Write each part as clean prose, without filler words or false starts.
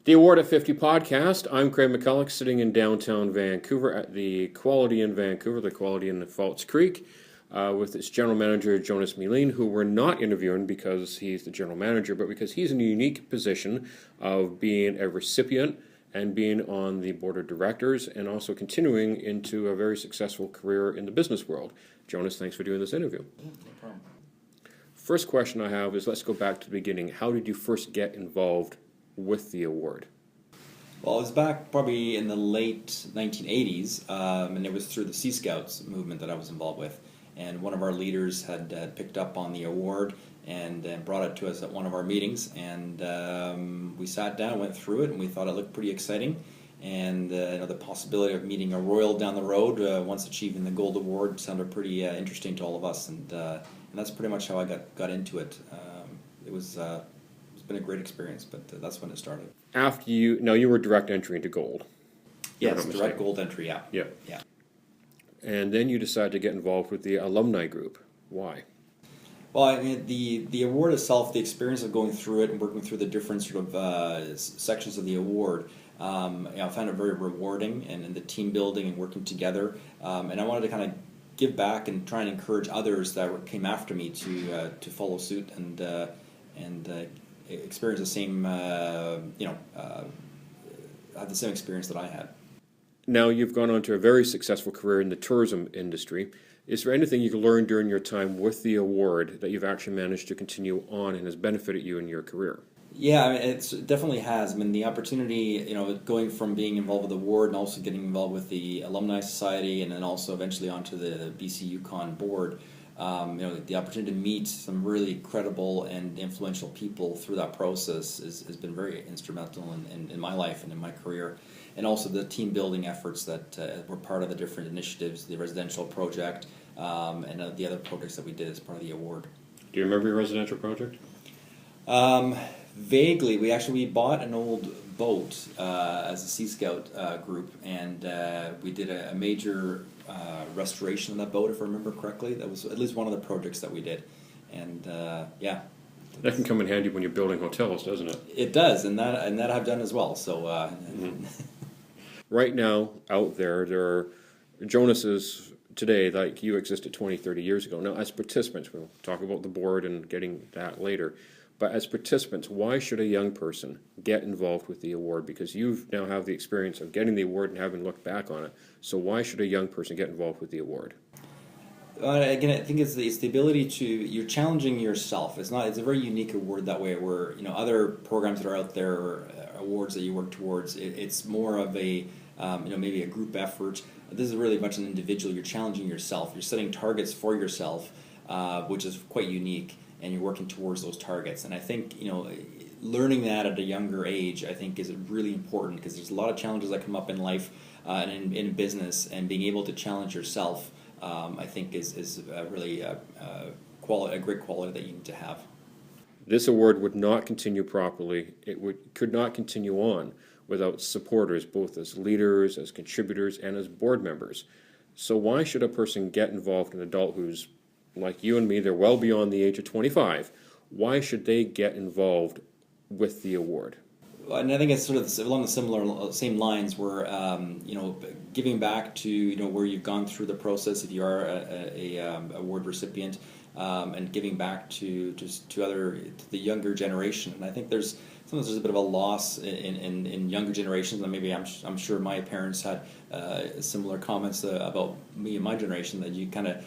The Award at 50 podcast. I'm Craig McCulloch, sitting in downtown Vancouver at the Quality in Vancouver, the Quality in False Creek, with its general manager, Jonas Melin, who we're not interviewing because he's the general manager, but because he's in a unique position of being a recipient and being on the board of directors and also continuing into a very successful career in the business world. Jonas, thanks for doing this interview. No problem. First question I have is, let's go back to the beginning. How did you first get involved with the award? Well, it was back probably in the late 1980s, and it was through the Sea Scouts movement that I was involved with. And one of our leaders had picked up on the award and brought it to us at one of our meetings. And we sat down, went through it, and we thought it looked pretty exciting. And the possibility of meeting a royal down the road once achieving the gold award sounded pretty interesting to all of us. And that's pretty much how I got into it. It's been a great experience, but that's when it started. After you were direct entry into gold. Yes, direct gold entry, yeah. Yeah. Yeah. And then you decided to get involved with the Alumni Group. Why? Well, I mean, the award itself, the experience of going through it and working through the different sort of sections of the award, I found it very rewarding, and the team building and working together. And I wanted to kind of give back and try and encourage others that came after me to follow suit and experience the same, have the same experience that I had. Now you've gone on to a very successful career in the tourism industry. Is there anything you learned during your time with the award that you've actually managed to continue on and has benefited you in your career? Yeah, I mean, it definitely has. I mean, the opportunity, going from being involved with the award and also getting involved with the Alumni Society and then also eventually onto the BC Yukon board, the opportunity to meet some really credible and influential people through that process has been very instrumental in my life and in my career. And also the team building efforts that were part of the different initiatives, the residential project, and the other projects that we did as part of the award. Do you remember your residential project? Vaguely. We bought an old boat as a Sea Scout group, and we did a major restoration of that boat, if I remember correctly. That was at least one of the projects that we did. And yeah. That can come in handy when you're building hotels, doesn't it? It does, and that I've done as well. So Right now, out there are Jonases today like you existed 20, 30 years ago. Now, as participants, we'll talk about the board and getting that later, but as participants, why should a young person get involved with the award? Because you now have the experience of getting the award and having looked back on it. So why should a young person get involved with the award? Again, I think it's the ability you're challenging yourself. It's a very unique award that way, where other programs that are out there, or awards that you work towards, it's more of a maybe a group effort. This is really much an individual. You're challenging yourself. You're setting targets for yourself, which is quite unique, and you're working towards those targets. And I think learning that at a younger age, I think, is really important, because there's a lot of challenges that come up in life and in business, and being able to challenge yourself, I think, is really a great quality that you need to have. This award would not continue properly. Could not continue on without supporters, both as leaders, as contributors, and as board members. So why should a person get involved, an adult who's like you and me, they're well beyond the age of 25, why should they get involved with the award? And I think it's sort of along the same lines, where giving back to where you've gone through the process, if you are a award recipient, and giving back to the younger generation. And I think sometimes there's a bit of a loss in younger generations, and maybe I'm sure my parents had similar comments about me and my generation, that you kind of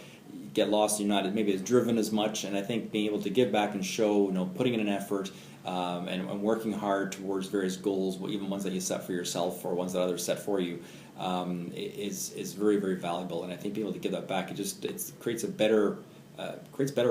get lost, you're not maybe as driven as much. And I think being able to give back and show, putting in an effort, and working hard towards various goals, even ones that you set for yourself or ones that others set for you, is very, very valuable. And I think being able to give that back, it creates better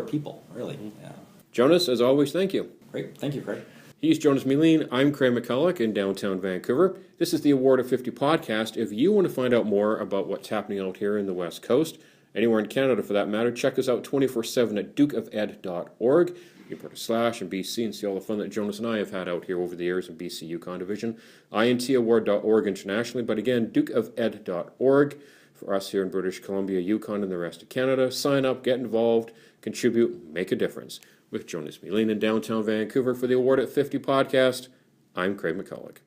people, really. Mm-hmm. Yeah. Jonas, as always, thank you. Great. Thank you, Craig. He's Jonas Melin. I'm Craig McCulloch in downtown Vancouver. This is the Award of 50 podcast. If you want to find out more about what's happening out here in the West Coast, anywhere in Canada for that matter, check us out 24/7 at dukeofed.org. You can put a / in BC and see all the fun that Jonas and I have had out here over the years in BC Yukon Division. intaward.org internationally, but again, dukeofed.org for us here in British Columbia, Yukon, and the rest of Canada. Sign up, get involved, contribute, make a difference. With Jonas Melin in downtown Vancouver for the Award at 50 podcast, I'm Craig McCulloch.